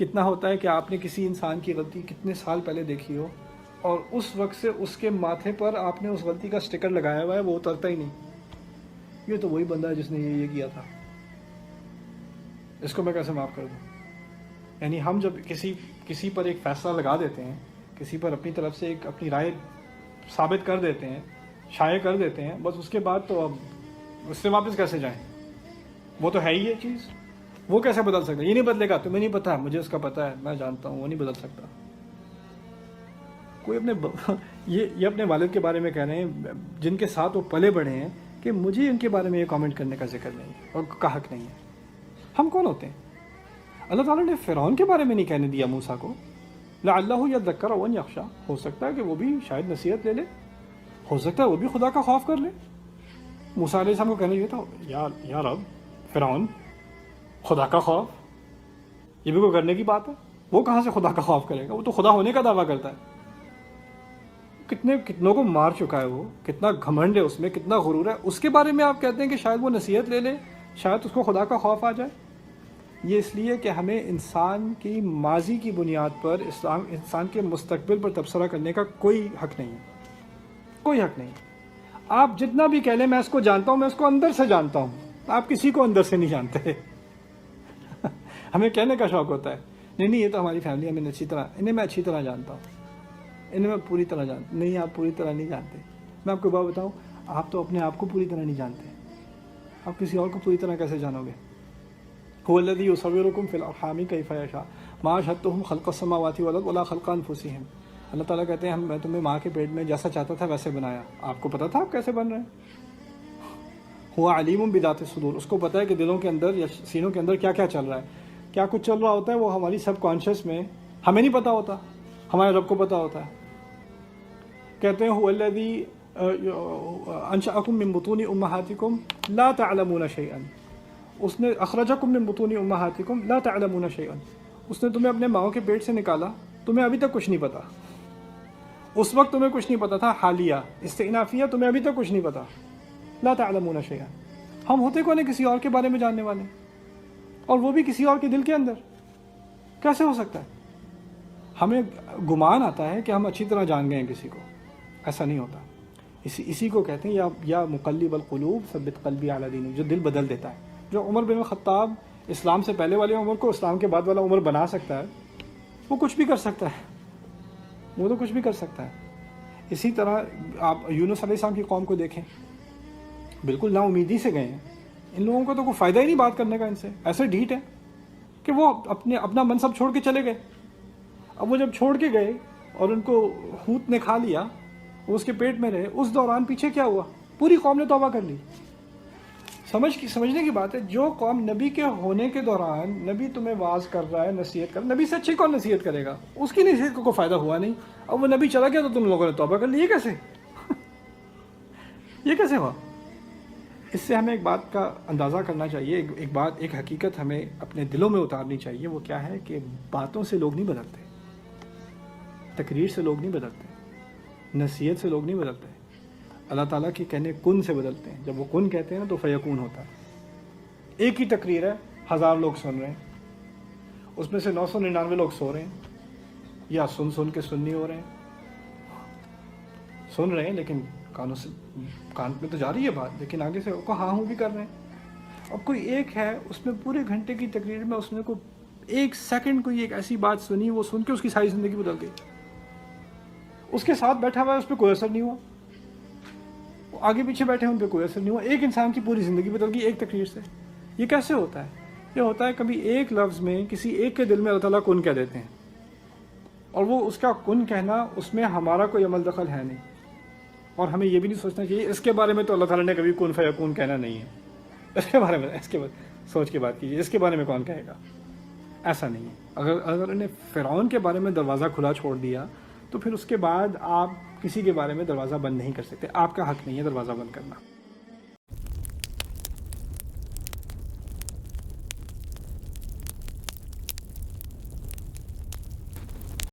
کتنا ہوتا ہے کہ آپ نے کسی انسان کی غلطی کتنے سال پہلے دیکھی ہو اور اس وقت سے اس کے ماتھے پر آپ نے اس غلطی کا سٹیکر لگایا ہوا ہے، وہ اترتا ہی نہیں. یہ تو وہی بندہ ہے جس نے یہ کیا تھا، اس کو میں کیسے معاف کر دوں؟ یعنی ہم جب کسی پر ایک فیصلہ لگا دیتے ہیں، کسی پر اپنی طرف سے ایک اپنی رائے ثابت کر دیتے ہیں، شائع کر دیتے ہیں، بس اس کے بعد تو اب اس سے واپس کیسے جائیں؟ وہ تو ہے ہی یہ چیز، وہ کیسے بدل سکتا ہے؟ یہ نہیں بدلے گا، تمہیں نہیں پتا، مجھے اس کا پتا ہے، میں جانتا ہوں، وہ نہیں بدل سکتا. کوئی یہ اپنے والد کے بارے میں کہہ رہے ہیں جن کے ساتھ وہ پلے بڑھے ہیں کہ مجھے ان کے بارے میں یہ کامنٹ کرنے کا ذکر نہیں ہے اور کا حق نہیں ہے. ہم کون ہوتے ہیں؟ اللہ تعالیٰ نے فرعون کے بارے میں نہیں کہنے دیا موسیٰ کو، لعلہ یذکر او یخشی، ہو سکتا ہے کہ وہ بھی شاید نصیحت لے لے، ہو سکتا ہے وہ بھی خدا کا خوف کر لے. موسیٰ علیہ السلام کو کہنے یہ تھا، یا رب، فرعون خدا کا خوف، یہ بھی کوئی کرنے کی بات ہے؟ وہ کہاں سے خدا کا خوف کرے گا؟ وہ تو خدا ہونے کا دعویٰ کرتا ہے. کتنوں کو مار چکا ہے وہ، کتنا گھمنڈ ہے اس میں، کتنا غرور ہے، اس کے بارے میں آپ کہتے ہیں کہ شاید وہ نصیحت لے لے، شاید اس کو خدا کا خوف آ جائے. یہ اس لیے کہ ہمیں انسان کی ماضی کی بنیاد پر انسان کے مستقبل پر تبصرہ کرنے کا کوئی حق نہیں ہے، کوئی حق نہیں. آپ جتنا بھی کہہ لیں میں اس کو جانتا ہوں، میں اس کو اندر سے جانتا ہوں، آپ کسی کو اندر سے نہیں جانتے. ہمیں کہنے کا شوق ہوتا ہے، نہیں یہ تو ہماری فیملی ہمیں انہیں میں اچھی طرح جانتا ہوں، انہیں میں پوری طرح جانتا. نہیں، آپ پوری طرح نہیں جانتے. میں آپ کو بات بتاؤں، آپ تو اپنے آپ کو پوری طرح نہیں جانتے، آپ کسی اور کو پوری طرح کیسے جانو گے؟ هو الذی یصورکم فی الارحام کیف یشاء ما اشهدتهم خلق السماوات والارض ولا خلق انفسهم. اللہ تعالیٰ کہتے ہیں میں تمہیں ماں کے پیٹ میں جیسا چاہتا تھا ویسے بنایا، آپ کو پتا تھا آپ کیسے بن رہے ہیں؟ هو علیم بذات الصدور، اس کو پتا ہے کہ دلوں کے اندر یا سینوں کے اندر کیا کیا چل رہا ہے، کیا کچھ چل رہا ہوتا ہے، وہ ہماری سب کانشیس میں ہمیں نہیں پتا ہوتا، ہمارے رب کو پتا ہوتا ہے. کہتے ہیں هو الذی انشأکم من بطون امہاتکم لا تعلمون شیئا، اس نے اخرجکم من بطون امہاتکم لا تعلمون شیئا، اس نے تمہیں اپنے ماؤں کے پیٹ سے نکالا، تمہیں ابھی تک کچھ نہیں پتا. اس وقت تمہیں کچھ نہیں پتا تھا، حالیہ استئنافیہ، تمہیں ابھی تک کچھ نہیں پتا. لا تعلمون شیئا، ہم ہوتے کون ہیں کسی اور کے بارے میں جاننے والے، اور وہ بھی کسی اور کے دل کے اندر؟ کیسے ہو سکتا ہے؟ ہمیں گمان آتا ہے کہ ہم اچھی طرح جان گئے ہیں کسی کو، ایسا نہیں ہوتا. اسی کو کہتے ہیں یا مقلب القلوب ثبت قلبی علی دینک، جو دل بدل دیتا ہے. جو عمر بن الخطاب اسلام سے پہلے والے عمر کو اسلام کے بعد والا عمر بنا سکتا ہے، وہ کچھ بھی کر سکتا ہے، وہ تو کچھ بھی کر سکتا ہے. اسی طرح آپ یونس علیہ السلام کی قوم کو دیکھیں، بالکل نا امیدی سے گئے ہیں. ان لوگوں کو تو کوئی فائدہ ہی نہیں بات کرنے کا ان سے، ایسے ڈھیٹ ہے کہ وہ اپنا منصب چھوڑ کے چلے گئے. اب وہ جب چھوڑ کے گئے اور ان کو حوت نے کھا لیا، وہ اس کے پیٹ میں رہے، اس دوران پیچھے کیا ہوا؟ پوری قوم نے توبہ کر لی. سمجھنے کی بات ہے، جو قوم نبی کے ہونے کے دوران نبی تمہیں واعظ کر رہا ہے، نصیحت کر، نبی سے اچھی کون نصیحت کرے گا؟ اس کی نصیحت کو کوئی فائدہ ہوا نہیں. اب وہ نبی چلا گیا تو تم لوگوں نے توبہ کر لی. یہ کیسے یہ کیسے ہوا؟ اس سے ہمیں ایک بات کا اندازہ کرنا چاہیے، ایک حقیقت ہمیں اپنے دلوں میں اتارنی چاہیے. وہ کیا ہے کہ باتوں سے لوگ نہیں بدلتے، تقریر سے لوگ نہیں بدلتے، نصیحت سے لوگ نہیں بدلتے. اللہ تعالیٰ کی کہنے کن سے بدلتے ہیں. جب وہ کن کہتے ہیں نا تو فیکون ہوتا ہے. ایک ہی تقریر ہے، 1000 لوگ سن رہے ہیں، اس میں سے 999 لوگ سو رہے ہیں یا سن کے سننی ہو رہے ہیں. سن رہے ہیں لیکن کان میں تو جا رہی ہے بات، لیکن آگے سے کو ہاں ہوں بھی کر رہے ہیں. اب کوئی ایک ہے، اس میں پورے گھنٹے کی تقریر میں اس نے کوئی 1 سیکنڈ کوئی ایک ایسی بات سنی، وہ سن کے اس کی ساری زندگی بدل گئی. اس کے ساتھ بیٹھا ہوا ہے، اس پہ کوئی اثر نہیں ہوا. آگے پیچھے بیٹھے ہیں، ان پہ کوئی اثر نہیں ہوا. ایک انسان کی پوری زندگی بدل گئی ایک تقریر سے. یہ کیسے ہوتا ہے؟ یہ ہوتا ہے کبھی ایک لفظ میں کسی ایک کے دل میں اللہ تعالیٰ کن کہہ دیتے ہیں، اور وہ اس کا کن کہنا، اس میں ہمارا کوئی عمل دخل ہے نہیں. اور ہمیں یہ بھی نہیں سوچنا چاہیے اس کے بارے میں تو اللہ تعالیٰ نے کبھی کن فیکون کہنا نہیں ہے، اس کے بارے میں سوچ کے بات کیجیے، اس کے بارے میں کون کہے گا؟ ایسا نہیں ہے. اگر انہوں نے فرعون کے بارے میں دروازہ کھلا چھوڑ دیا تو پھر اس کے بعد آپ کسی کے بارے میں دروازہ بند نہیں کر سکتے. آپ کا حق نہیں ہے دروازہ بند کرنا.